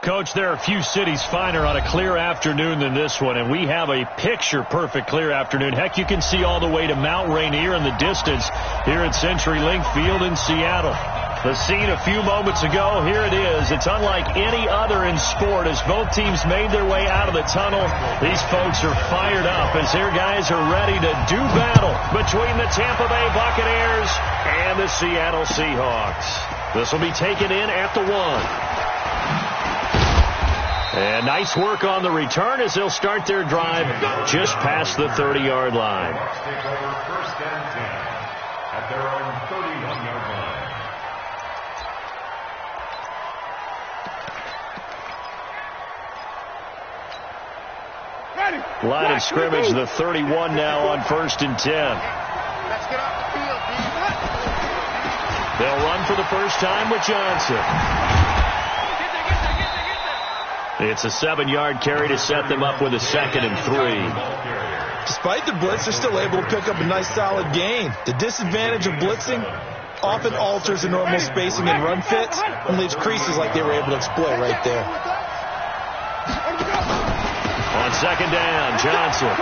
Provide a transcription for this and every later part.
Coach, there are a few cities finer on a clear afternoon than this one, and we have a picture-perfect clear afternoon. Heck, you can see all the way to Mount Rainier in the distance here at CenturyLink Field in Seattle. The scene a few moments ago, here it is. It's unlike any other in sport as both teams made their way out of the tunnel. These folks are fired up as their guys are ready to do battle between the Tampa Bay Buccaneers and the Seattle Seahawks. This will be taken in at the 1. And nice work on the return as they'll start their drive just past the 30-yard line. First and 10 at their own 31-yard line. Line of scrimmage, the 31 now on 1st and 10. Let's get off the field, They'll run for the first time with Johnson. It's a 7-yard carry to set them up with a 2nd and 3. Despite the blitz, they're still able to pick up a nice solid gain. The disadvantage of blitzing often alters the normal spacing and run fits and leaves creases like they were able to exploit right there. On 2nd down, Johnson.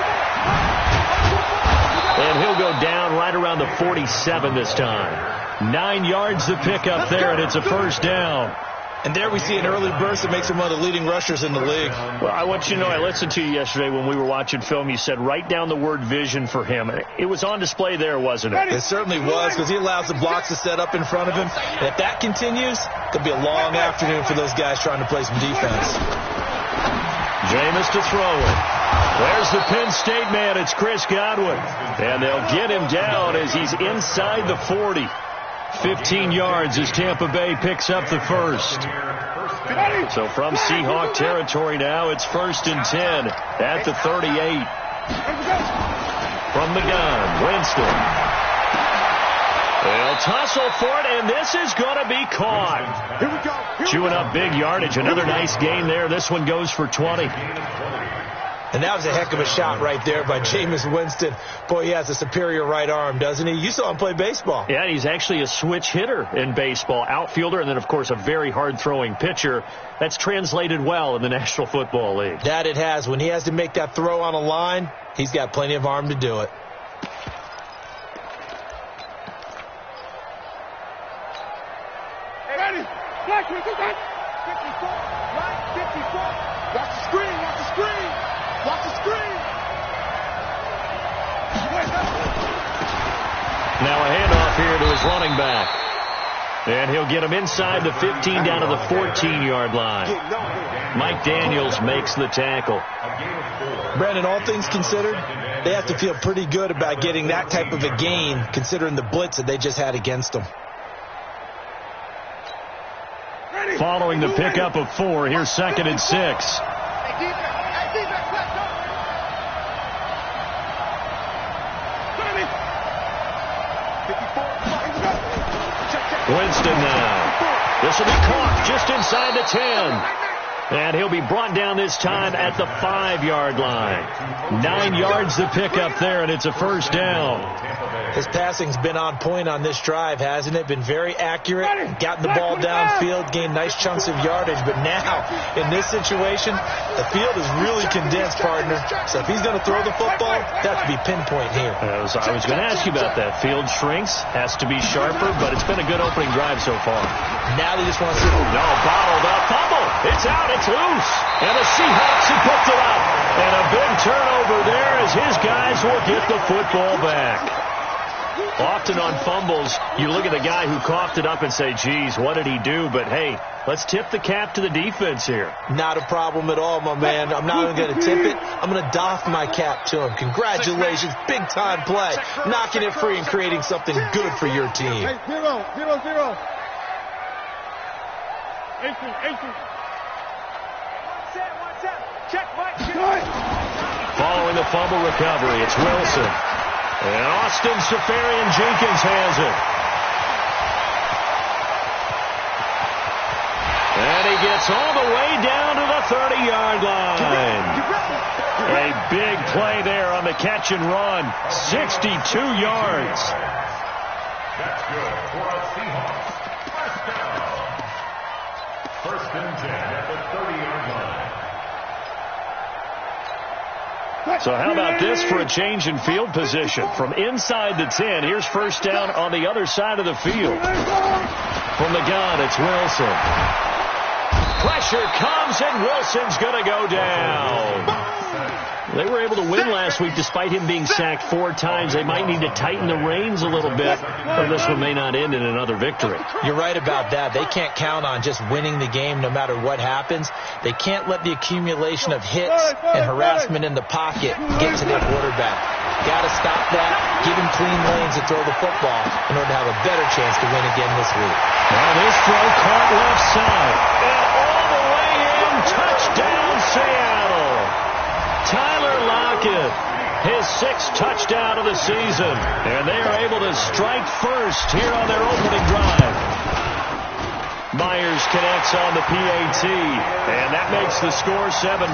And he'll go down right around the 47 this time. 9 yards to pick up there, and it's a first down. And there we see an early burst that makes him one of the leading rushers in the league. Well, I want you to know, I listened to you yesterday when we were watching film. You said write down the word vision for him. It was on display there, wasn't it? It certainly was, because he allows the blocks to set up in front of him. And if that continues, it'll be a long afternoon for those guys trying to play some defense. Jameis to throw it. There's the Penn State man. It's Chris Godwin. And they'll get him down as he's inside the 40. 15 yards as Tampa Bay picks up the first. So from Seahawk territory now, it's 1st and 10 at the 38. From the gun, Winston. They'll tussle for it, and this is going to be caught. Chewing up big yardage. Another nice gain there. This one goes for 20. And that was a heck of a shot right there by Jameis Winston. Boy, he has a superior right arm, doesn't he? You saw him play baseball. Yeah, he's actually a switch hitter in baseball. Outfielder, and then, of course, a very hard-throwing pitcher. That's translated well in the National Football League. That it has. When he has to make that throw on a line, he's got plenty of arm to do it. Ready? Watch the screen, watch the screen. Watch the screen. Now a handoff here to his running back. And he'll get him inside the 15 down to the 14-yard line. Mike Daniels makes the tackle. Brandon, all things considered, they have to feel pretty good about getting that type of a gain considering the blitz that they just had against them. Following the pickup of 4, here's 2nd and 6. Winston now. This will be caught just inside the 10. And he'll be brought down this time at the 5-yard line. 9 yards to pick up there, and it's a first down. His passing's been on point on this drive, hasn't it? Been very accurate, gotten the ball downfield, gained nice chunks of yardage. But now, in this situation, the field is really condensed, partner. So if he's going to throw the football, that could be pinpoint here. I was going to ask you about that. Field shrinks, has to be sharper, but it's been a good opening drive so far. Now they just want to see. No, bottled up. Fumble. It's out. It's loose. And the Seahawks have picked it up. And a big turnover there as his guys will get the football back. Often on fumbles, you look at the guy who coughed it up and say, geez, what did he do? But, hey, let's tip the cap to the defense here. Not a problem at all, my man. I'm not even going to tip it. I'm going to doff my cap to him. Congratulations. Big-time play. Knocking it free and creating something good for your team. Hey, 0-0-0. 18. Check, Mike. Following the fumble recovery, it's Wilson. And Austin Safarian-Jenkins has it. And he gets all the way down to the 30-yard line. A big play there on the catch and run. 62 yards. That's good for a Seahawks. First down. First and 10 at the 30-yard line. So how about this for a change in field position? From inside the 10, here's first down on the other side of the field. From the gun, it's Wilson. Pressure comes, and Wilson's going to go down. They were able to win last week despite him being sacked 4 times. They might need to tighten the reins a little bit, or this one may not end in another victory. You're right about that. They can't count on just winning the game no matter what happens. They can't let the accumulation of hits and harassment in the pocket get to their quarterback. Got to stop that, give him clean lanes to throw the football in order to have a better chance to win again this week. Now this throw caught left side, and all the way in, touchdown Seattle. Tyler Lockett, his 6th touchdown of the season, and they are able to strike first here on their opening drive. Myers connects on the PAT, and that makes the score 7-0.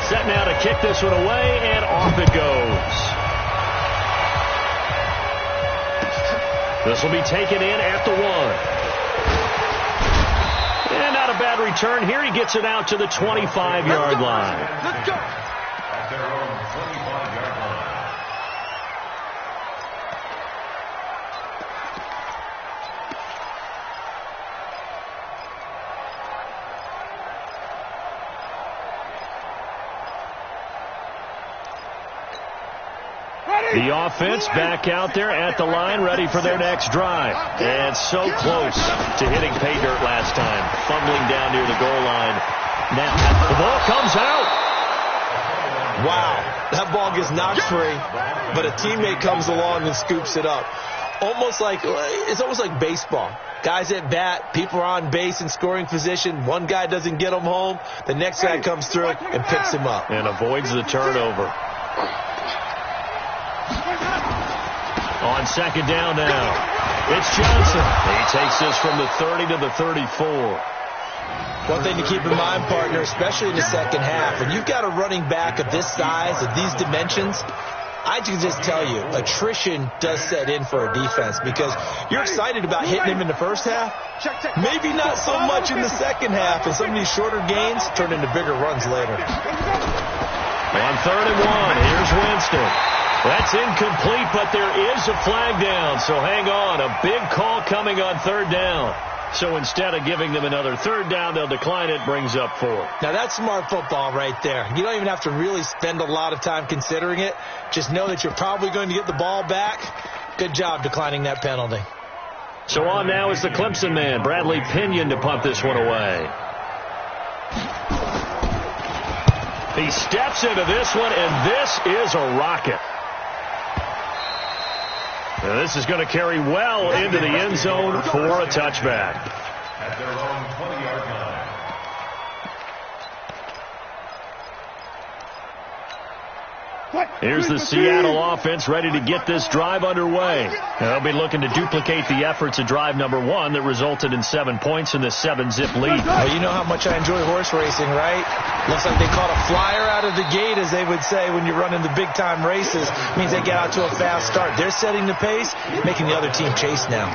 Set now to kick this one away, and off it goes. This will be taken in at the 1. And not a bad return here. He gets it out to the 25-yard line. Let's go. At their own 25-yard line. The offense back out there at the line, ready for their next drive. And so close to hitting pay dirt last time. Fumbling down near the goal line. Now, the ball comes out. Wow, that ball gets knocked free, but a teammate comes along and scoops it up. It's almost like baseball. Guys at bat, people are on base in scoring position. One guy doesn't get him home. The next guy comes through and picks him up. And avoids the turnover. On second down now, it's Johnson. He takes this from the 30 to the 34. One thing to keep in mind, partner, especially in the second half, when you've got a running back of this size, of these dimensions, I can just tell you, attrition does set in for a defense because you're excited about hitting him in the first half. Maybe not so much in the second half, and some of these shorter gains turn into bigger runs later. On 3rd and 1, here's Winston. That's incomplete, but there is a flag down, so hang on. A big call coming on 3rd down. So instead of giving them another 3rd down, they'll decline it, brings up 4. Now that's smart football right there. You don't even have to really spend a lot of time considering it. Just know that you're probably going to get the ball back. Good job declining that penalty. So on now is the Clemson man, Bradley Pinion, to punt this one away. He steps into this one, and this is a rocket. Now this is going to carry well into the end zone for a touchback. At their own 20-yard line. Here's the Seattle offense ready to get this drive underway. They'll be looking to duplicate the efforts of drive number 1 that resulted in 7 points in the 7-zip lead. Well, you know how much I enjoy horse racing, right? Looks like they caught a flyer out of the gate, as they would say when you're running the big-time races. It means they get out to a fast start. They're setting the pace, making the other team chase now.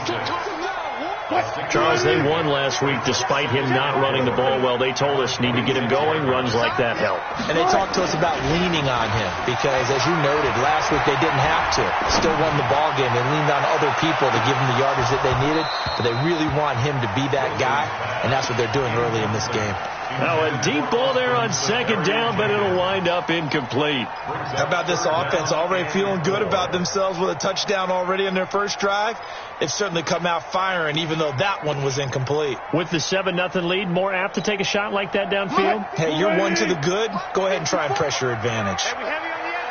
Charles, they won last week despite him not running the ball well. They told us need to get him going. Runs like that help. And they talked to us about leaning on him because, as you noted, last week they didn't have to. Still won the ball game. They leaned on other people to give them the yardage that they needed, but they really want him to be that guy, and that's what they're doing early in this game. Now a deep ball there on 2nd down, but it'll wind up incomplete. How about this offense already feeling good about themselves with a touchdown already in their first drive? They've certainly come out firing, even though that one was incomplete. With the 7-0 lead, more apt to take a shot like that downfield? Hey, you're one to the good. Go ahead and try and pressure advantage.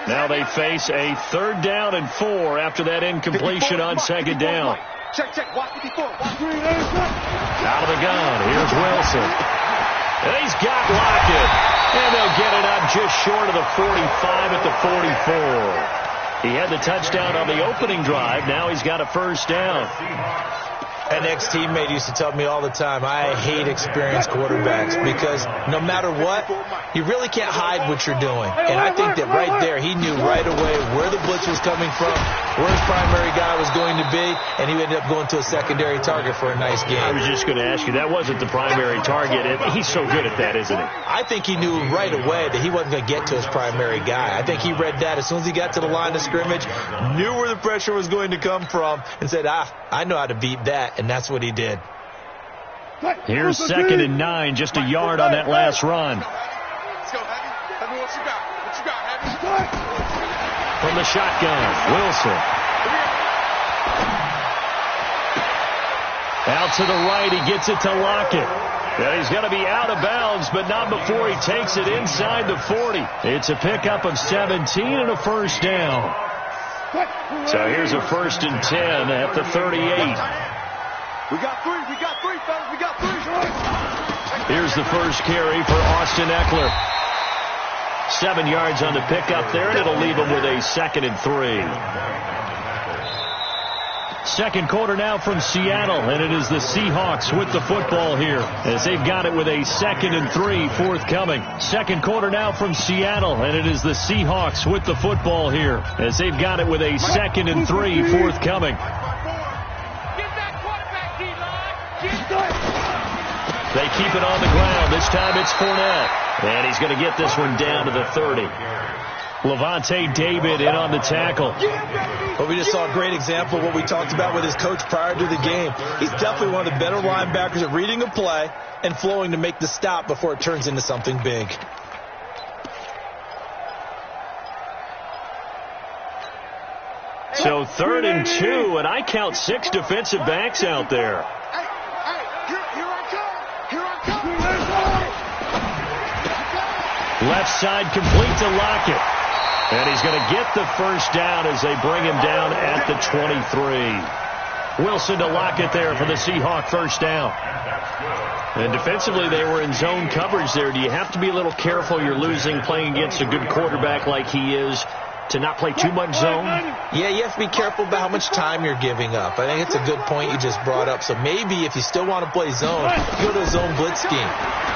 Now they face a 3rd down and 4 after that incompletion on 2nd down. Check. Watch the before. Out of the gun, here's Wilson. And he's got Lockett. And they'll get it up just short of the 45 at the 44. He had the touchdown on the opening drive. Now he's got a 1st down. An ex-teammate used to tell me all the time, I hate experienced quarterbacks because no matter what, you really can't hide what you're doing. And I think that right there, he knew right away where the blitz was coming from, where his primary guy was going to be, and he ended up going to a secondary target for a nice game. I was just going to ask you, that wasn't the primary target. He's so good at that, isn't he? I think he knew right away that he wasn't going to get to his primary guy. I think he read that as soon as he got to the line of scrimmage, knew where the pressure was going to come from, and said, I know how to beat that, and that's what he did. Here's 2nd and 9, just a yard on that last run. Let's go, Heavy. What you got? What you got, Heavy? From the shotgun, Wilson. Out to the right, he gets it to Lockett. And he's going to be out of bounds, but not before he takes it inside the 40. It's a pickup of 17 and a first down. So here's a 1st and 10 at the 38. We got three, fellas. We got three. Here's the first carry for Austin Eckler. 7 yards on the pickup there, and it'll leave him with a 2nd and 3. Second quarter now from Seattle, and it is the Seahawks with the football here as they've got it with a 2nd and 3 forthcoming. Second quarter now from Seattle, and it is the Seahawks with the football here as they've got it with a 2nd and 3 forthcoming. They keep it on the ground. This time it's Fournette, and he's going to get this one down to the 30. Levante David in on the tackle. Well, we just saw a great example of what we talked about with his coach prior to the game. He's definitely one of the better linebackers at reading a play and flowing to make the stop before it turns into something big. So 3rd and 2, and I count 6 defensive backs out there. Left side complete to Lockett. And he's going to get the first down as they bring him down at the 23. Wilson to Lockett there for the Seahawk first down. And defensively, they were in zone coverage there. Do you have to be a little careful? You're losing playing against a good quarterback like he is to not play too much zone? Yeah, you have to be careful about how much time you're giving up. I think it's a good point you just brought up. So maybe if you still want to play zone, go to a zone blitz scheme.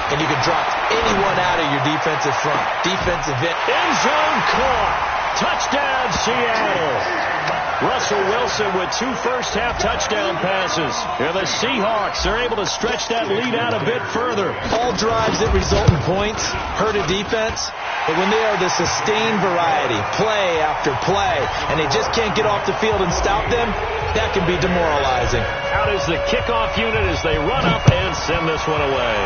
And you can drop anyone out of your defensive front. Defensive end zone caught. Touchdown, Seattle. Russell Wilson with 2 first-half touchdown passes. And the Seahawks are able to stretch that lead out a bit further. All drives that result in points hurt a defense. But when they are the sustained variety, play after play, and they just can't get off the field and stop them, that can be demoralizing. Out is the kickoff unit as they run up and send this one away.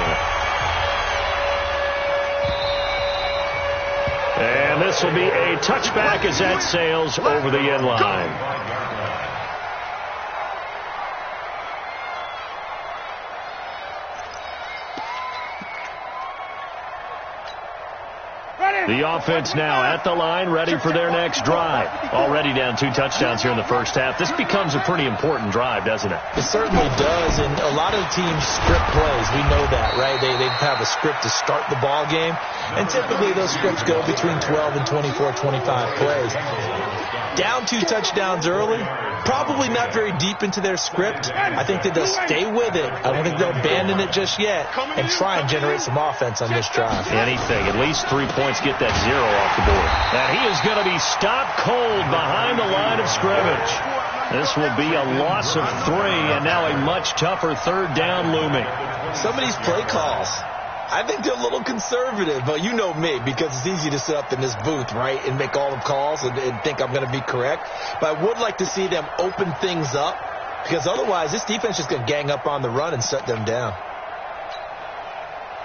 And this will be a touchback as that sails over the end line. The offense now at the line, ready for their next drive. Already down 2 touchdowns here in the first half. This becomes a pretty important drive, doesn't it? It certainly does, and a lot of teams script plays. We know that, right? They have a script to start the ball game, and typically those scripts go between 12 and 24, 25 plays. Down 2 touchdowns early, probably not very deep into their script. I think that they'll stay with it. I don't think they'll abandon it just yet and try and generate some offense on this drive. Anything, at least 3 points, get that 0 off the board. And he is going to be stopped cold behind the line of scrimmage. This will be a loss of 3, and now a much tougher 3rd down looming. Some of these play calls, I think they're a little conservative, but you know me, because it's easy to sit up in this booth, right, and make all the calls and think I'm going to be correct. But I would like to see them open things up, because otherwise this defense is going to gang up on the run and shut them down.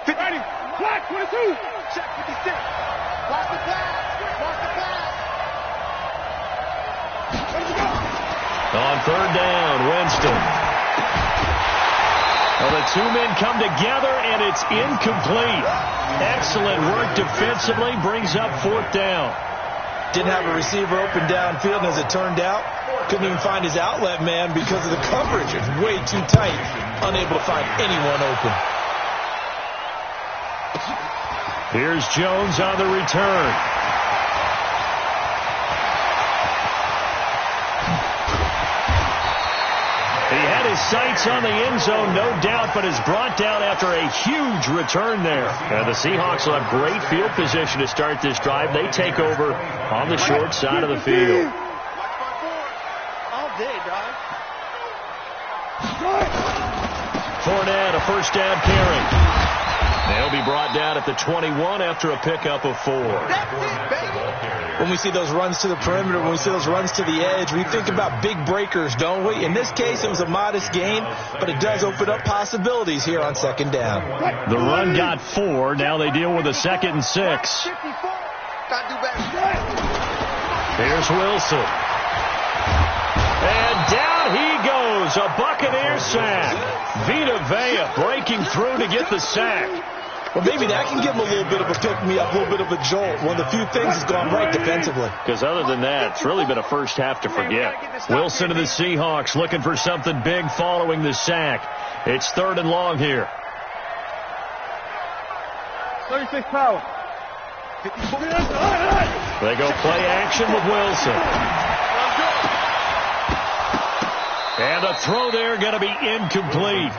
50. Black 22. Check 56. Block the pass. Block the pass. On 3rd down, Winston. Well, the 2 men come together, and it's incomplete. Excellent work defensively, brings up 4th down. Didn't have a receiver open downfield, and as it turned out, couldn't even find his outlet man because of the coverage. It's way too tight, unable to find anyone open. Here's Jones on the return. He had his sights on the end zone, no doubt, but is brought down after a huge return there. And the Seahawks will have great field position to start this drive. They take over on the short side of the field. All day, dog. Fournette, a first down carry. They'll be brought down at the 21 after a pickup of 4. When we see those runs to the perimeter, when we see those runs to the edge, we think about big breakers, don't we? In this case, it was a modest gain, but it does open up possibilities here on second down. The run got 4. Now they deal with a 2nd and 6. Here's Wilson. And down he goes. A Buccaneer sack. Vita Vea breaking through to get the sack. Well, maybe that can give him a little bit of a pick-me-up, a little bit of a jolt. One of the few things that's gone right defensively. Because other than that, it's really been a first half to forget. Wilson and the Seahawks looking for something big following the sack. It's 3rd and long here. 36 power. They go play action with Wilson. And a throw there going to be incomplete.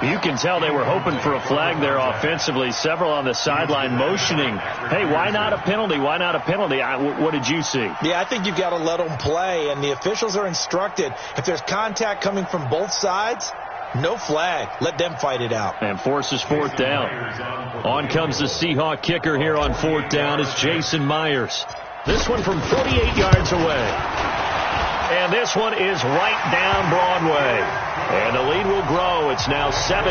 You can tell they were hoping for a flag there offensively. Several on the sideline motioning, hey, why not a penalty? Why not a penalty? What did you see? Yeah, I think you've got to let them play, and the officials are instructed. If there's contact coming from both sides, no flag. Let them fight it out. And forces 4th down. On comes the Seahawk kicker here on 4th down. It's Jason Myers. This one from 48 yards away. And this one is right down Broadway. And the lead will grow. It's now 17-0.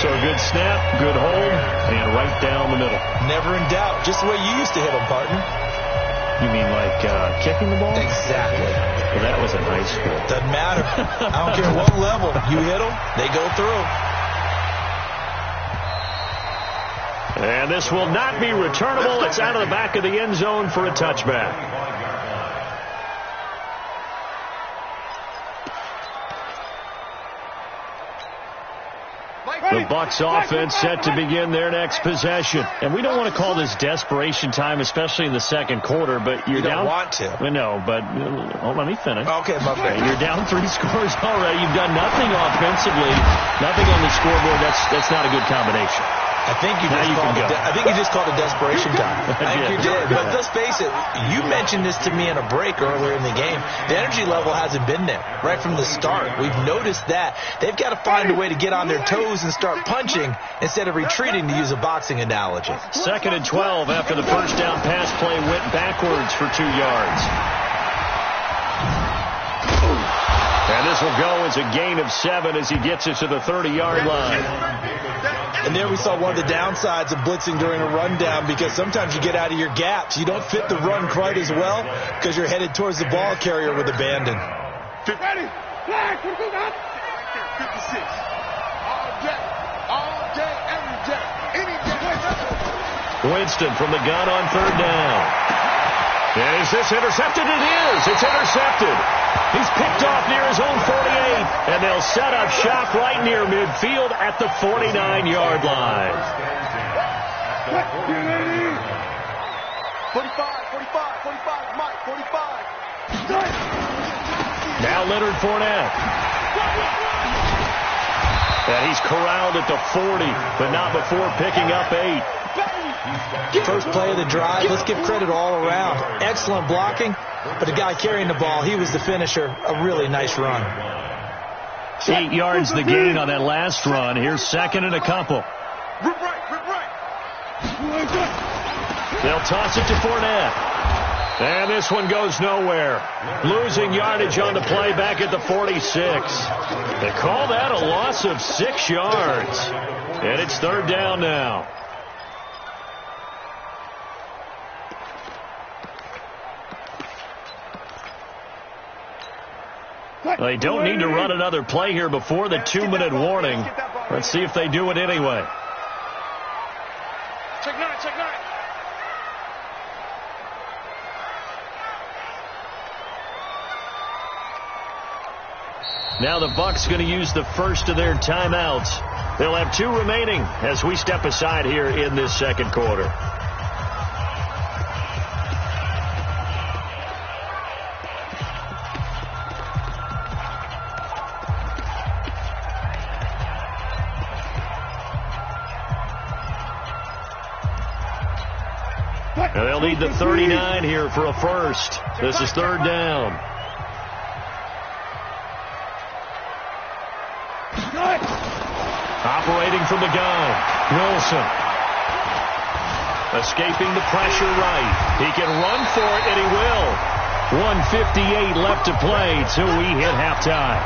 So a good snap, good hold, and right down the middle. Never in doubt. Just the way you used to hit them, partner. You mean like kicking the ball? Exactly. Well, that was in high school. Doesn't matter. I don't care what level. You hit them, they go through. And this will not be returnable. It's out of the back of the end zone for a touchback. The Bucs offense set to begin their next possession. And we don't want to call this desperation time, especially in the second quarter, but you're down. You don't want to. No, but let me finish. Okay, my bad. You're down 3 scores already. You've done nothing offensively, nothing on the scoreboard. That's not a good combination. I think you just called it desperation time. I think you did. But let's face it, you mentioned this to me in a break earlier in the game. The energy level hasn't been there right from the start. We've noticed that. They've got to find a way to get on their toes and start punching instead of retreating, to use a boxing analogy. 2nd and 12 after the first down pass play went backwards for 2 yards. And this will go as a gain of 7 as he gets it to the 30-yard line. And there we saw one of the downsides of blitzing during a rundown, because sometimes you get out of your gaps. You don't fit the run quite as well because you're headed towards the ball carrier with abandon. 56. All day, every day, any day. Winston from the gun on 3rd down. And is this intercepted? It is. It's intercepted. He's picked off near his own 48, and they'll set up shop right near midfield at the 49-yard line. 45, Mike, 45. Now Leonard Fournette. And he's corralled at the 40, but not before picking up 8. First play of the drive, let's give credit all around. Excellent blocking, but the guy carrying the ball, he was the finisher. A really nice run. 8 yards the gain on that last run. Here's 2nd and a couple. Rip right. They'll toss it to Fournette. And this one goes nowhere. Losing yardage on the play back at the 46. They call that a loss of 6 yards. And it's 3rd down now. They don't need to run another play here before the 2-minute warning. Let's see if they do it anyway. Check 9. Now the Bucs going to use the first of their timeouts. They'll have 2 remaining as we step aside here in this second quarter. And they'll need the 39 here for a first. This is third down. Operating from the gun, Wilson. Escaping the pressure right. He can run for it, and he will. 1:58 left to play till we hit halftime.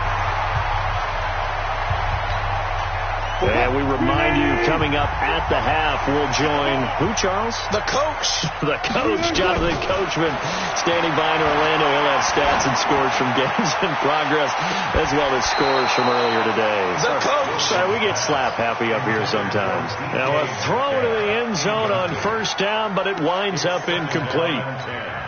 And we remind you, coming up at the half, we'll join who, Charles? The coach. The coach, Jonathan Coachman, standing by in Orlando. He'll have stats and scores from games in progress, as well as scores from earlier today. The coach. We get slap happy up here sometimes. Now a throw to the end zone on first down, but it winds up incomplete.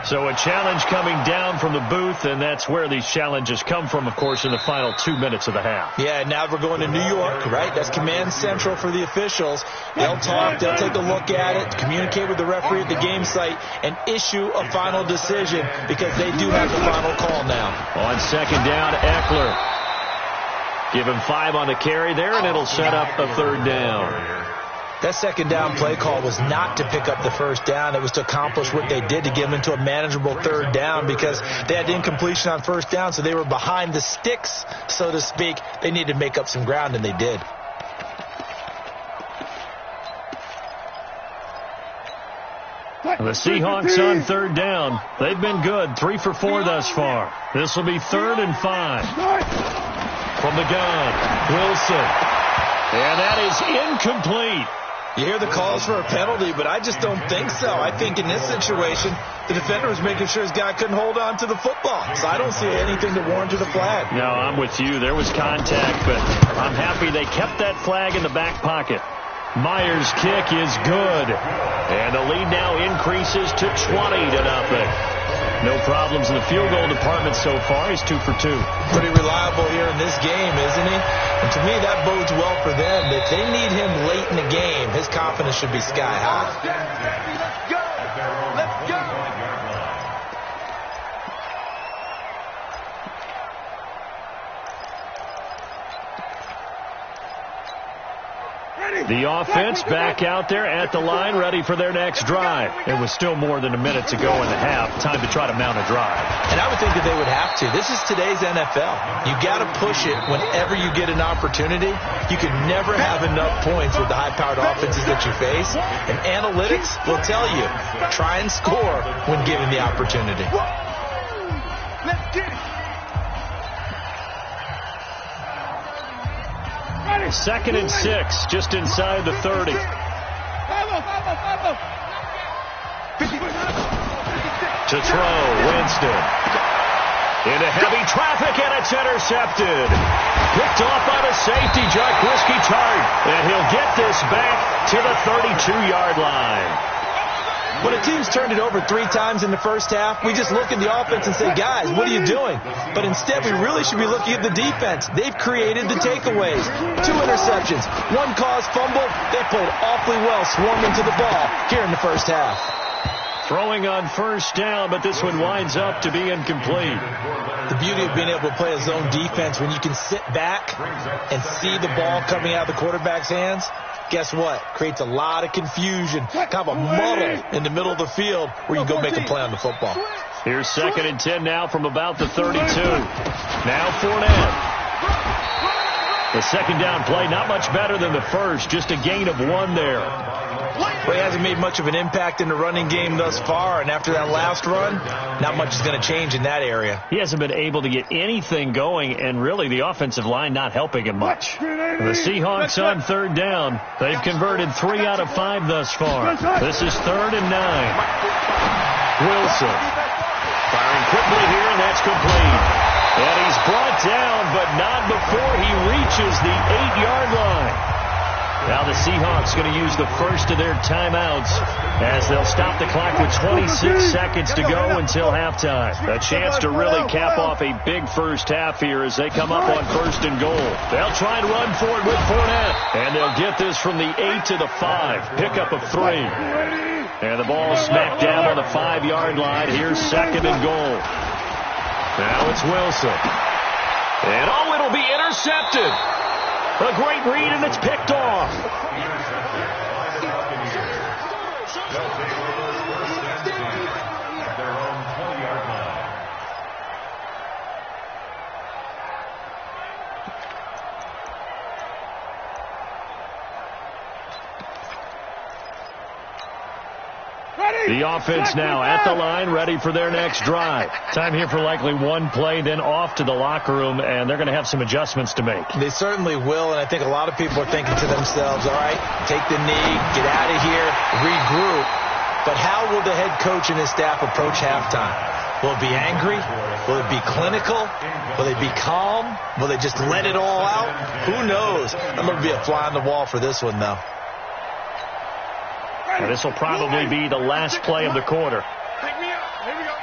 So a challenge coming down from the booth, and that's where these challenges come from, of course, in the final 2 minutes of the half. Yeah, now we're going to New York, right? That's command central for the officials. They'll talk, they'll take a look at it, communicate with the referee at the game site, and issue a final decision because they do have the final call now. On second down, Eckler. Give him 5 on the carry there, and it'll set up a third down. That second down play call was not to pick up the first down. It was to accomplish what they did, to get them into a manageable third down, because they had incompletion on first down, so they were behind the sticks, so to speak. They needed to make up some ground, and they did. The Seahawks on third down. They've been good, 3 for 4 thus far. This will be 3rd and 5. From the gun, Wilson. And that is incomplete. You hear the calls for a penalty, but I just don't think so. I think in this situation, the defender was making sure his guy couldn't hold on to the football. So I don't see anything to warrant the flag. No, I'm with you. There was contact, but I'm happy they kept that flag in the back pocket. Myers' kick is good. And the lead now increases to 20-0. No problems in the field goal department so far. He's 2 for 2. Pretty reliable here in this game, isn't he? And to me, that bodes well for them. If they need him late in the game, his confidence should be sky high. Let's go! Let's go! The offense back out there at the line, ready for their next drive. It was still more than a minute to go in the half. Time to try to mount a drive. And I would think that they would have to. This is today's NFL. You got to push it whenever you get an opportunity. You can never have enough points with the high-powered offenses that you face. And analytics will tell you, try and score when given the opportunity. Let's get it! 2nd and 6, just inside the 30. To throw, Winston. Into heavy traffic, and it's intercepted. Picked off by the safety, Jack Whiskey-Tart. And he'll get this back to the 32-yard line. When a team's turned it over 3 times in the first half, we just look at the offense and say, guys, what are you doing? But instead, we really should be looking at the defense. They've created the takeaways. 2 interceptions, 1 caused fumble. They played awfully well swarming to the ball here in the first half. Throwing on first down, but this one winds up to be incomplete. The beauty of being able to play a zone defense when you can sit back and see the ball coming out of the quarterback's hands, guess what? Creates a lot of confusion, kind of a muddle in the middle of the field where you can go make a play on the football. Here's 2nd and 10 now from about the 32. Now Fournette. The second down play, not much better than the first, just a gain of 1 there. Well, he hasn't made much of an impact in the running game thus far, and after that last run, not much is going to change in that area. He hasn't been able to get anything going, and really the offensive line not helping him much. The Seahawks on third down. They've converted 3 out of 5 thus far. This is 3rd and 9. Wilson firing quickly here, and that's complete. And he's brought down, but not before he reaches the 8-yard line. Now the Seahawks going to use the first of their timeouts as they'll stop the clock with 26 seconds to go until halftime. A chance to really cap off a big first half here as they come up on 1st and goal. They'll try and run for it with Fournette. And they'll get this from the 8 to the 5. Pickup of 3. And the ball smacked down on the 5-yard line. Here's 2nd and goal. Now it's Wilson. And it'll be intercepted. A great read, and it's picked off. at their own 20-yard line. The offense now at the line, ready for their next drive. Time here for likely one play, then off to the locker room, and they're going to have some adjustments to make. They certainly will, and I think a lot of people are thinking to themselves, all right, take the knee, get out of here, regroup. But how will the head coach and his staff approach halftime? Will it be angry? Will it be clinical? Will they be calm? Will they just let it all out? Who knows? I'm going to be a fly on the wall for this one, though. This will probably be the last play of the quarter. Pick me up. Here we go.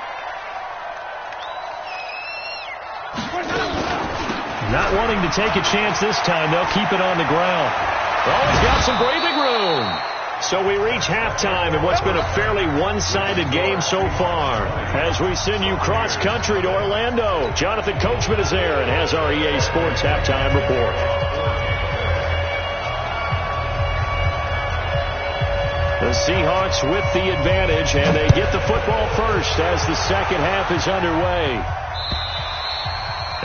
Not wanting to take a chance this time, they'll keep it on the ground. Oh, he's got some breathing room. So we reach halftime in what's been a fairly one-sided game so far. As we send you cross-country to Orlando, Jonathan Coachman is there and has our EA Sports halftime report. The Seahawks with the advantage, and they get the football first as the second half is underway.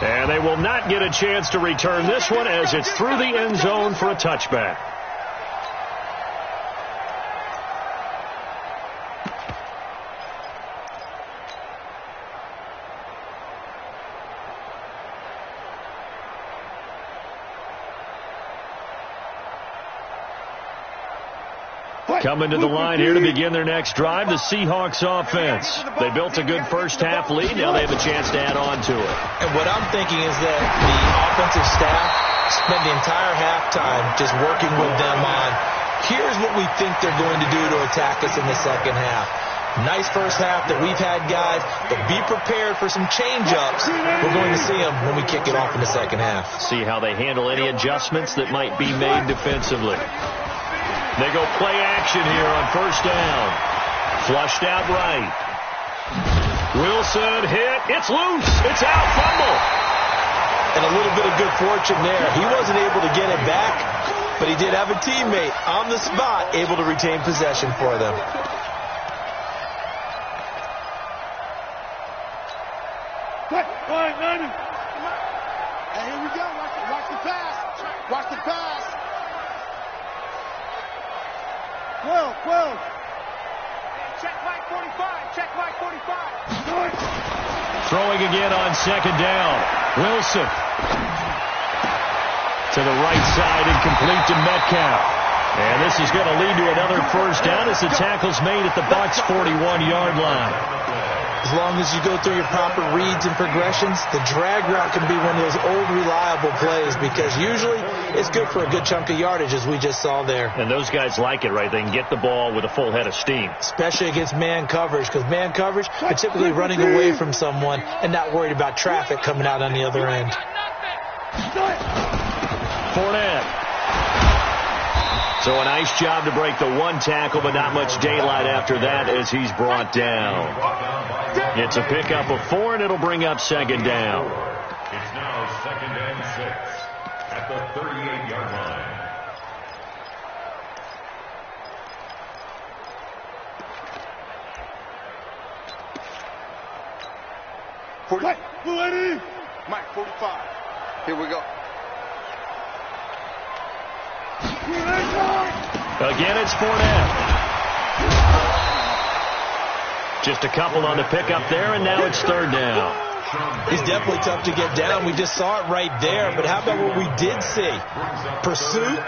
And they will not get a chance to return this one as it's through the end zone for a touchback. Coming to the line here to begin their next drive, the Seahawks offense. They built a good first half lead. Now they have a chance to add on to it. And what I'm thinking is that the offensive staff spent the entire halftime just working with them on, here's what we think they're going to do to attack us in the second half. Nice first half that we've had, guys, but be prepared for some change-ups. We're going to see them when we kick it off in the second half. See how they handle any adjustments that might be made defensively. They go play action here on first down. Flushed out right. Wilson hit. It's loose. It's out. Fumble. And a little bit of good fortune there. He wasn't able to get it back, but he did have a teammate on the spot able to retain possession for them. Hey, here we go. Watch the pass. Watch the pass. 12. Check Mike 45. Check Mike 45. Throwing again on second down. Wilson. To the right side, incomplete to Metcalf. And this is going to lead to another first down as the tackle's made at the Bucs' 41-yard line. As long as you go through your proper reads and progressions, the drag route can be one of those old reliable plays because usually it's good for a good chunk of yardage, as we just saw there. And those guys like it, right? They can get the ball with a full head of steam. Especially against man coverage, because man coverage, they're typically running away from someone and not worried about traffic coming out on the other end. Fournette. So a nice job to break the one tackle, but not much daylight after that as he's brought down. It's a pickup of 4, and it'll bring up second down. It's now 2nd and 6 at the 38-yard line. Mike 45. Here we go. Again, it's Fournette. Just a couple on the pickup there, and now it's third down. He's definitely tough to get down. We just saw it right there. But how about what we did see? Pursuit,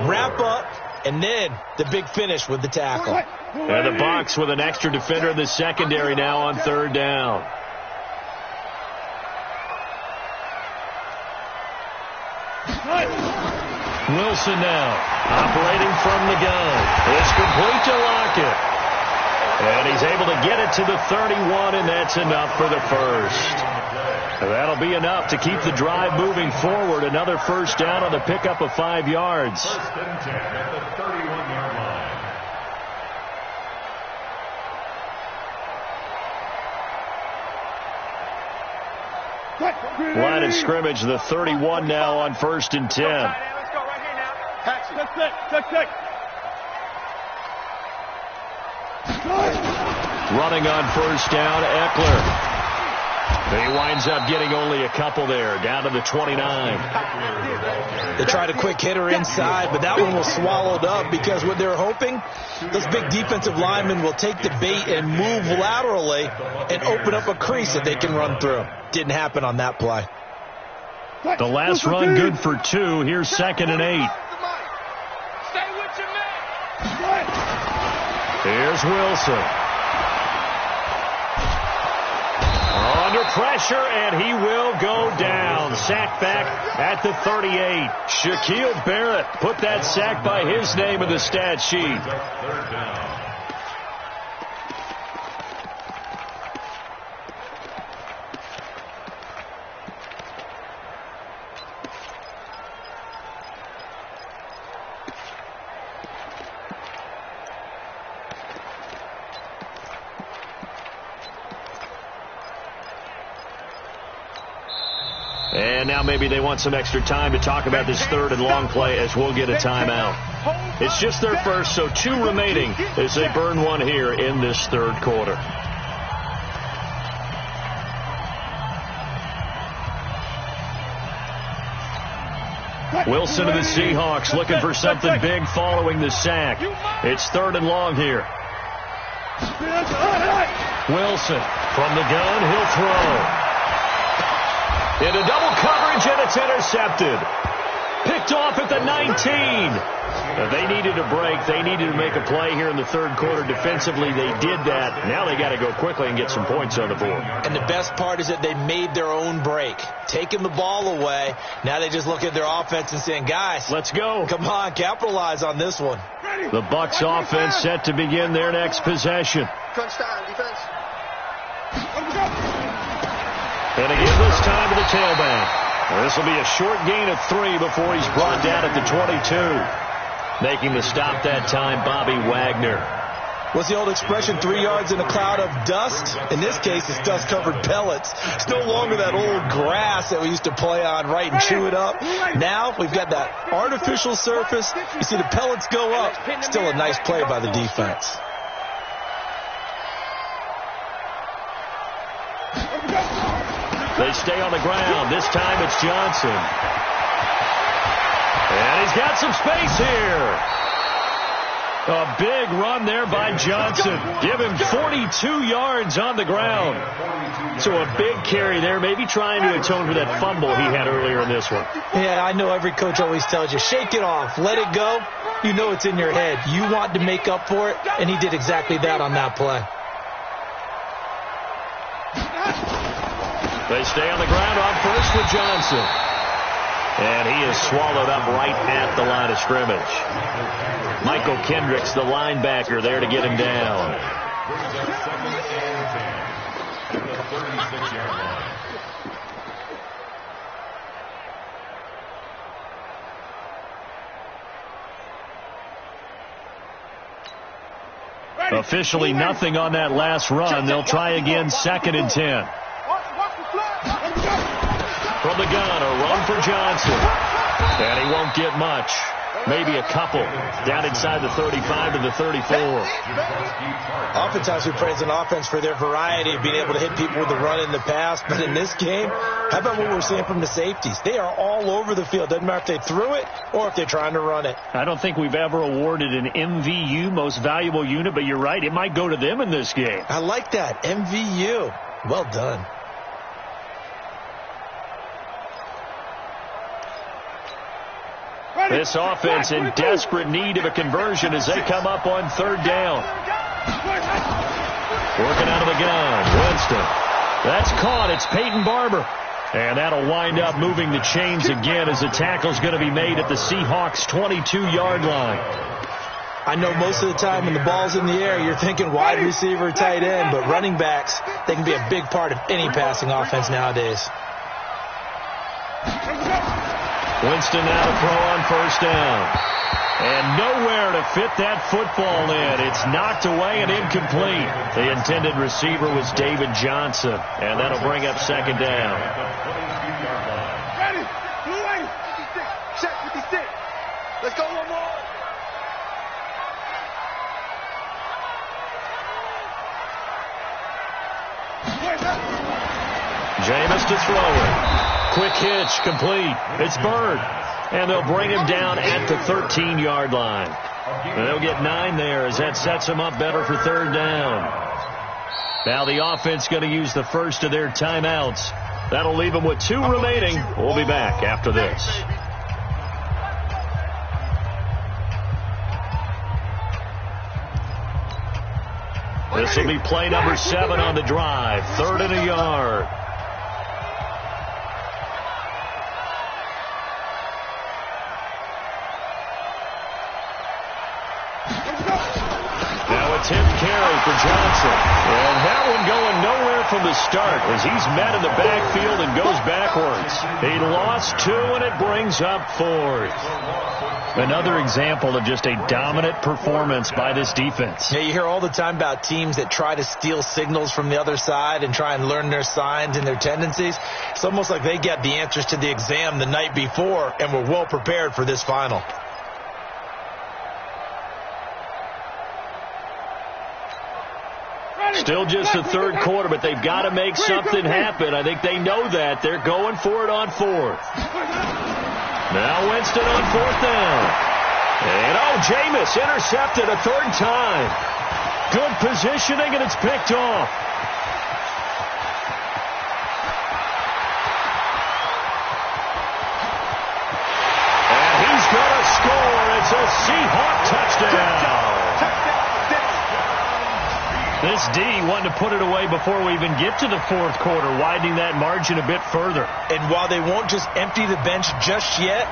wrap up, and then the big finish with the tackle. And the Bucs with an extra defender in the secondary now on third down. Wilson now, operating from the gun. It's complete to Lockett. And he's able to get it to the 31, and that's enough for the first. That'll be enough to keep the drive moving forward. Another first down on the pickup of 5 yards. 1st and 10 at the 31-yard line. Line of scrimmage, the 31 now on 1st and 10. Let's go right here now. Check. Running on first down, Eckler. He winds up getting only a couple there, down to the 29. They tried a quick hitter inside, but that one was swallowed up because what they're hoping, those big defensive linemen will take the bait and move laterally and open up a crease that they can run through. Didn't happen on that play. The last run good for 2. Here's 2nd and 8. Here's Wilson. Under pressure, and he will go down. Sack back at the 38. Shaquille Barrett put that sack by his name in the stat sheet. Third down. And now maybe they want some extra time to talk about this 3rd and long play as we'll get a timeout. It's just their first, so 2 remaining as they burn one here in this 3rd quarter. Wilson of the Seahawks looking for something big following the sack. It's 3rd and long here. Wilson from the gun, he'll throw. Into double coverage, and it's intercepted. Picked off at the 19. They needed a break. They needed to make a play here in the 3rd quarter. Defensively, they did that. Now they got to go quickly and get some points on the board. And the best part is that they made their own break. Taking the ball away. Now they just look at their offense and saying, guys, let's go. Come on, capitalize on this one. The Bucs offense set to begin their next possession. Crunch time, defense. And again this time to the tailback. This will be a short gain of 3 before he's brought down at the 22. Making the stop that time, Bobby Wagner. What's the old expression, 3 yards in a cloud of dust? In this case, it's dust-covered pellets. It's no longer that old grass that we used to play on, right, and chew it up. Now we've got that artificial surface. You see the pellets go up. Still a nice play by the defense. They stay on the ground. This time it's Johnson. And he's got some space here. A big run there by Johnson. Give him 42 yards on the ground. So a big carry there, maybe trying to atone for that fumble he had earlier in this one. Yeah, I know every coach always tells you, shake it off, let it go. You know it's in your head. You want to make up for it, and he did exactly that on that play. They stay on the ground on first with Johnson. And he is swallowed up right at the line of scrimmage. Michael Kendricks, the linebacker, there to get him down. Officially nothing on that last run. They'll try again, 2nd and 10. From the gun, a run for Johnson. And he won't get much. Maybe a couple. Down inside the 35 to the 34. Oftentimes we praise an offense for their variety of being able to hit people with the run in the pass. But in this game, how about what we're seeing from the safeties? They are all over the field. Doesn't matter if they threw it or if they're trying to run it. I don't think we've ever awarded an MVU, most valuable unit, but you're right. It might go to them in this game. I like that. MVU. Well done. This offense in desperate need of a conversion as they come up on 3rd down. Working out of the gun. Winston. That's caught. It's Peyton Barber. And that'll wind up moving the chains again as the tackle's going to be made at the Seahawks' 22-yard line. I know most of the time when the ball's in the air, you're thinking wide receiver, tight end, but running backs, they can be a big part of any passing offense nowadays. Winston now to throw on first down. And nowhere to fit that football in. It's knocked away and incomplete. The intended receiver was David Johnson. And that'll bring up 2nd down. Ready. Blue 80. 56. Check 56. Let's go one more. Jameis to throw it. Quick hitch, complete. It's Bird. And they'll bring him down at the 13-yard line. And they'll get 9 there as that sets them up better for third down. Now the offense going to use the first of their timeouts. That'll leave them with 2 remaining. We'll be back after this. This will be play number 7 on the drive. 3rd and a yard. Now a 10th carry for Johnson. And that one going nowhere from the start as he's met in the backfield and goes backwards. He lost 2 and it brings up 4th. Another example of just a dominant performance by this defense. Yeah, you hear all the time about teams that try to steal signals from the other side and try and learn their signs and their tendencies. It's almost like they get the answers to the exam the night before and were well prepared for this final. Still just the 3rd quarter, but they've got to make something happen. I think they know that. They're going for it on 4th. Now Winston on 4th down. And, Jameis intercepted a 3rd time. Good positioning, and it's picked off. And he's going to score. It's a Seahawk touchdown. This D wanted to put it away before we even get to the 4th quarter, widening that margin a bit further. And while they won't just empty the bench just yet,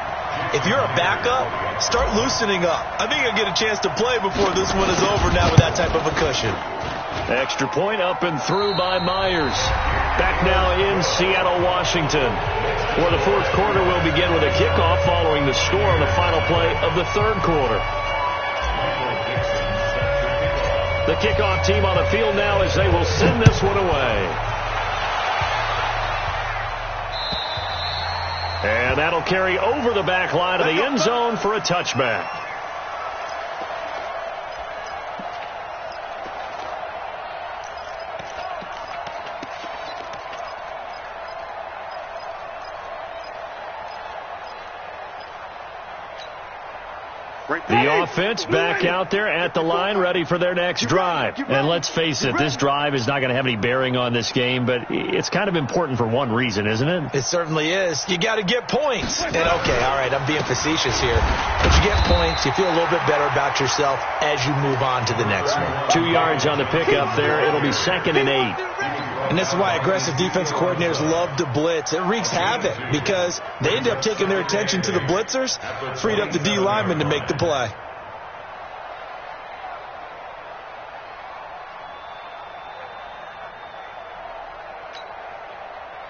if you're a backup, start loosening up. I think you'll get a chance to play before this one is over now with that type of a cushion. Extra point up and through by Myers. Back now in Seattle, Washington, where the 4th quarter will begin with a kickoff following the score on the final play of the 3rd quarter. The kickoff team on the field now as they will send this one away. And that'll carry over the back line of the end zone for a touchback. The offense back out there at the line, ready for their next drive. And let's face it, this drive is not going to have any bearing on this game, but it's kind of important for one reason, isn't it? It certainly is. You got to get points. And, okay, all right, I'm being facetious here. But you get points, you feel a little bit better about yourself as you move on to the next one. 2 yards on the pickup there. It'll be 2nd and 8. And this is why aggressive defensive coordinators love to blitz. It wreaks havoc because they end up taking their attention to the blitzers, freed up the D lineman to make the play.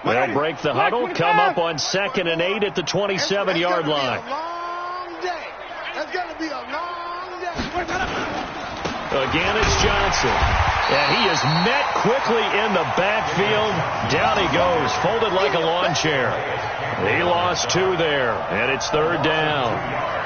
They'll break the huddle, come up on 2nd and 8 at the 27-yard line. That's going to be a long day. Again, it's Johnson. And he is met quickly in the backfield. Down he goes, folded like a lawn chair. He lost 2 there, and it's 3rd down.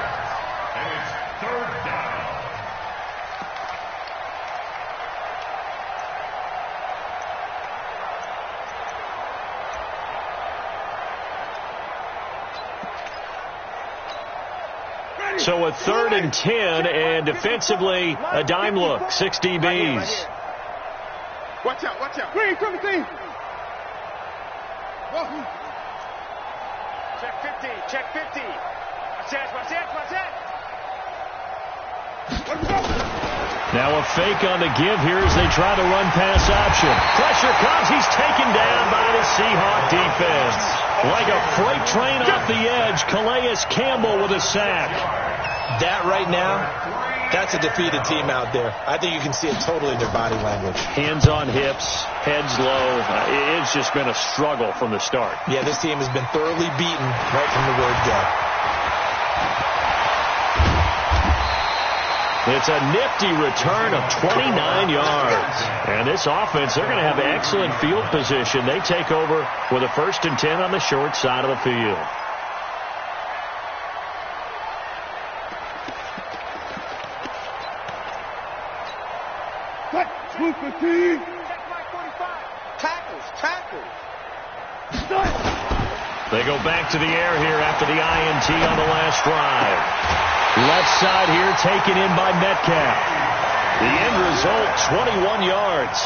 So a 3rd and 10, and defensively, a dime look. 6 DBs. Watch out, watch out. Green, come to see. Check 50, check 50. Watch that. Now a fake on the give here as they try to run pass option. Pressure comes. He's taken down by the Seahawk defense. Like a freight train off the edge, Calais Campbell with a sack. That right now, that's a defeated team out there. I think you can see it totally in their body language. Hands on hips, heads low. It's just been a struggle from the start. Yeah, this team has been thoroughly beaten right from the word go. It's a nifty return of 29 yards. And this offense, they're going to have excellent field position. They take over with a 1st and 10 on the short side of the field. Tackles. They go back to the air here after the INT on the last drive. Left side here taken in by Metcalf. The end result, 21 yards.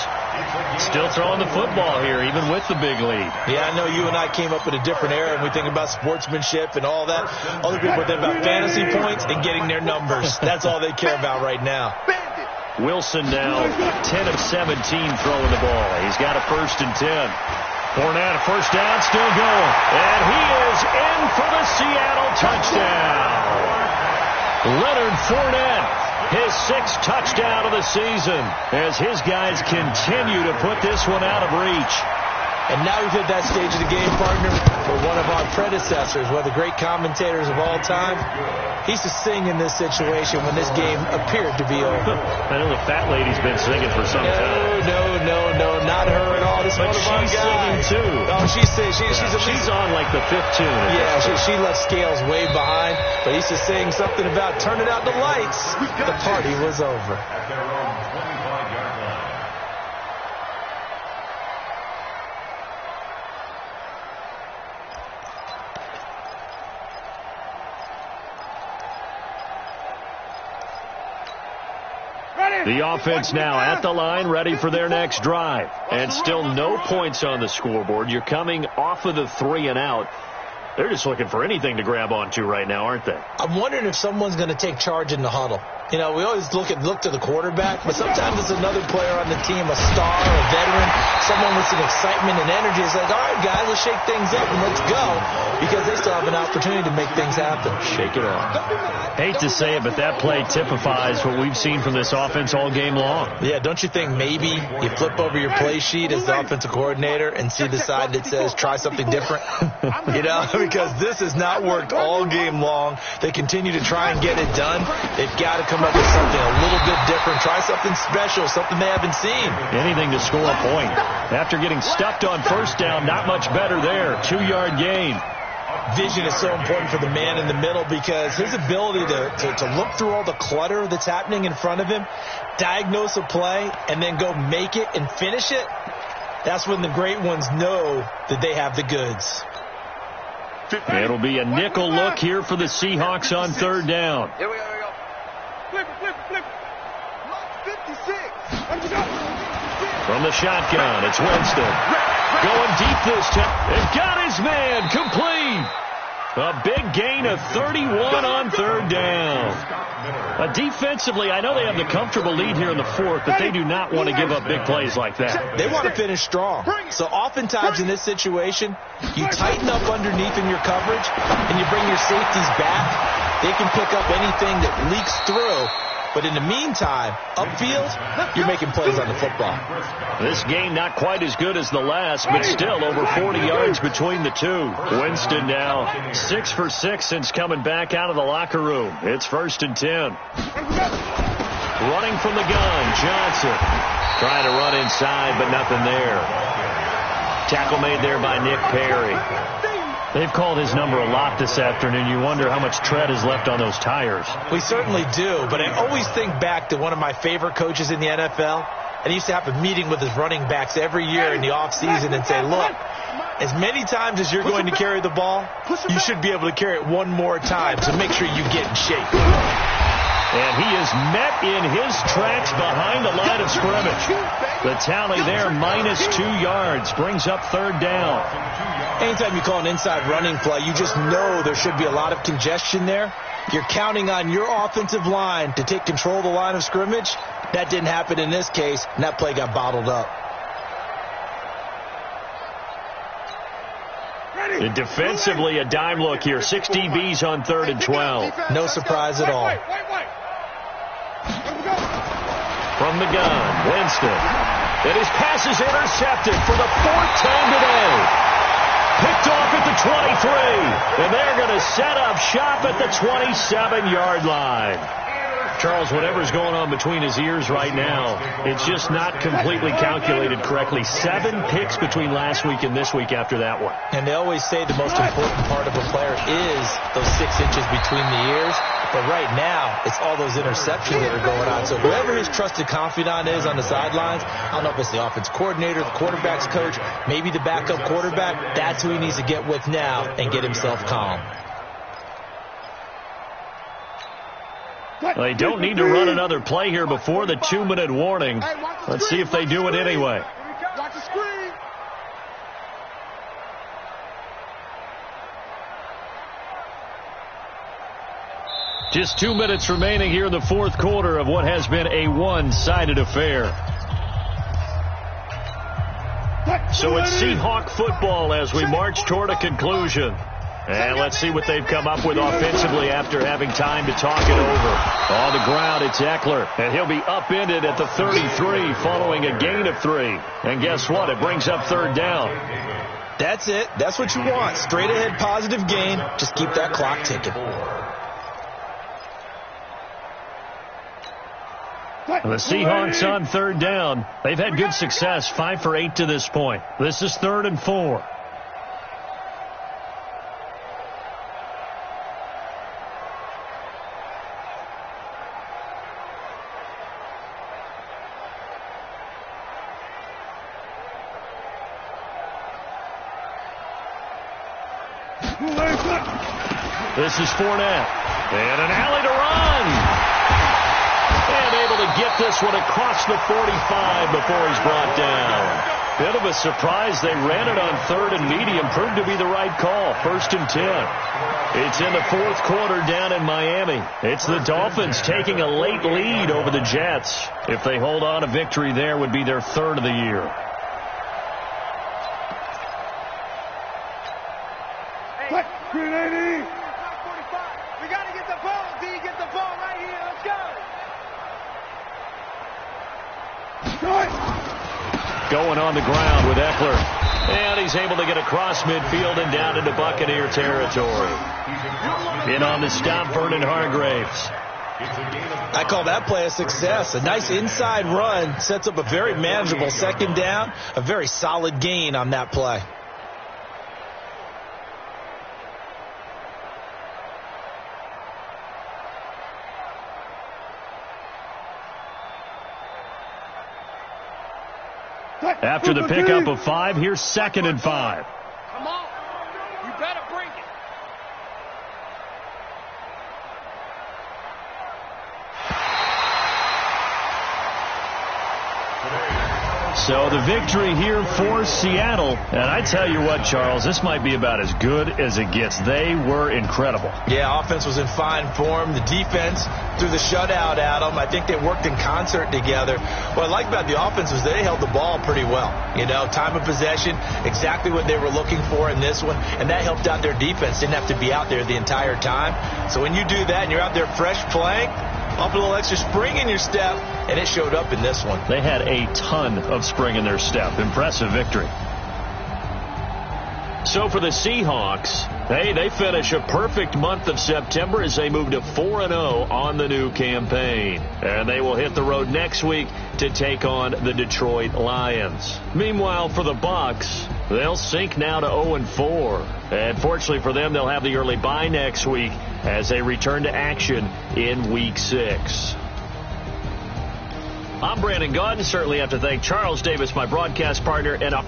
Still throwing the football here, even with the big lead. Yeah, I know you and I came up in a different era, and we think about sportsmanship and all that. Other people think about fantasy points and getting their numbers. That's all they care about right now. Wilson now 10 of 17 throwing the ball. He's got a 1st and 10. Fournette, a first down, still going. And he is in for the Seattle touchdown. Leonard Fournette, his 6th touchdown of the season, as his guys continue to put this one out of reach. And now we've hit that stage of the game, partner, where one of our predecessors, one of the great commentators of all time, he used to sing in this situation when this game appeared to be over. I know the fat lady's been singing for some time. No, not her at all. This is one of our guys. Singing too. Oh, she's on like the 5th tune. Yeah, she left Scales way behind, but he used to sing something about turning out the lights. The party was over. At their own 25-yard line. The offense now at the line, ready for their next drive. And still no points on the scoreboard. You're coming off of the 3 and out. They're just looking for anything to grab onto right now, aren't they? I'm wondering if someone's going to take charge in the huddle. You know, we always look to the quarterback, but sometimes it's another player on the team, a star, a veteran, someone with some excitement and energy. It's like, all right, guys, let's shake things up and let's go, because they still have an opportunity to make things happen. Shake it off. Hate to say it, but that play typifies what we've seen from this offense all game long. Yeah, don't you think maybe you flip over your play sheet as the offensive coordinator and see the side that says try something different? You know, because this has not worked all game long. They continue to try and get it done. They've got to come up with something a little bit different. Try something special, something they haven't seen. Anything to score a point. After getting stuffed on 1st down, not much better there. 2-yard gain. Vision is so important for the man in the middle, because his ability to look through all the clutter that's happening in front of him, diagnose a play, and then go make it and finish it, that's when the great ones know that they have the goods. It'll be a nickel look here for the Seahawks on 3rd down. Here we go. Flip it. 56. From the shotgun, it's Winston. Going deep this time. And got his man complete. A big gain of 31 on 3rd down. Defensively, I know they have the comfortable lead here in the 4th, but they do not want to give up big plays like that. They want to finish strong. So oftentimes in this situation, you tighten up underneath in your coverage, and you bring your safeties back. They can pick up anything that leaks through. But in the meantime, upfield, you're making plays on the football. This game not quite as good as the last, but still over 40 yards between the two. Winston now 6 for 6 since coming back out of the locker room. It's 1st and 10. Running from the gun, Johnson. Trying to run inside, but nothing there. Tackle made there by Nick Perry. They've called his number a lot this afternoon. You wonder how much tread is left on those tires. We certainly do, but I always think back to one of my favorite coaches in the NFL, and he used to have a meeting with his running backs every year in the offseason and say, look, as many times as you're going to carry the ball, you should be able to carry it one more time, so make sure you get in shape. And he is met in his tracks behind the line of scrimmage. The tally there, -2 yards, brings up 3rd down. Anytime you call an inside running play, you just know there should be a lot of congestion there. You're counting on your offensive line to take control of the line of scrimmage. That didn't happen in this case, and that play got bottled up. And defensively, a dime look here. 6 DBs on 3rd and 12. No surprise at all. From the gun, Winston. And his pass is intercepted for the 4th time today. Picked off at the 23. And they're going to set up shop at the 27-yard line. Charles, whatever's going on between his ears right now, it's just not completely calculated correctly. 7 picks between last week and this week after that one. And they always say the most important part of a player is those 6 inches between the ears. But right now, it's all those interceptions that are going on. So whoever his trusted confidant is on the sidelines, I don't know if it's the offense coordinator, the quarterback's coach, maybe the backup quarterback, that's who he needs to get with now and get himself calm. They don't need to run another play here before the 2-minute warning. Let's see if they do it anyway. Watch the screen. Just 2 minutes remaining here in the fourth quarter of what has been a one-sided affair. So it's Seahawk football as we march toward a conclusion. And let's see what they've come up with offensively after having time to talk it over. On the ground, it's Eckler, and he'll be upended at the 33 following a gain of 3. And guess what? It brings up third down. That's it. That's what you want. Straight ahead positive gain. Just keep that clock ticking. The Seahawks on third down. They've had good success, 5 for 8 to this point. This is 3rd and 4. This is Fournette. And an alley to run. And able to get this one across the 45 before he's brought down. Bit of a surprise. They ran it on 3rd and medium. Proved to be the right call. 1st and 10. It's in the fourth quarter down in Miami. It's the Dolphins taking a late lead over the Jets. If they hold on, a victory there would be their 3rd of the year. Hey, we got to get the ball. D, get the ball right here. Let's go. Going on the ground with Eckler. And he's able to get across midfield and down into Buccaneer territory. In on the stop, Vernon Hargreaves. I call that play a success. A nice inside run sets up a very manageable 2nd down. A very solid gain on that play. After the pickup of 5, here's 2nd and 5. Come on. You better bring it. So the victory here for Seattle. And I tell you what, Charles, this might be about as good as it gets. They were incredible. Yeah, offense was in fine form. The defense threw the shutout at them. I think they worked in concert together. What I like about the offense was they held the ball pretty well. You know, time of possession, exactly what they were looking for in this one. And that helped out their defense. Didn't have to be out there the entire time. So when you do that and you're out there fresh playing, up a little extra spring in your step, and it showed up in this one. They had a ton of spring in their step. Impressive victory. So for the Seahawks, hey, they finish a perfect month of September as they move to 4-0 on the new campaign. And they will hit the road next week to take on the Detroit Lions. Meanwhile, for the Bucs, they'll sink now to 0-4. And fortunately for them, they'll have the early bye next week as they return to action in Week 6. I'm Brandon Gunn. Certainly have to thank Charles Davis, my broadcast partner, and a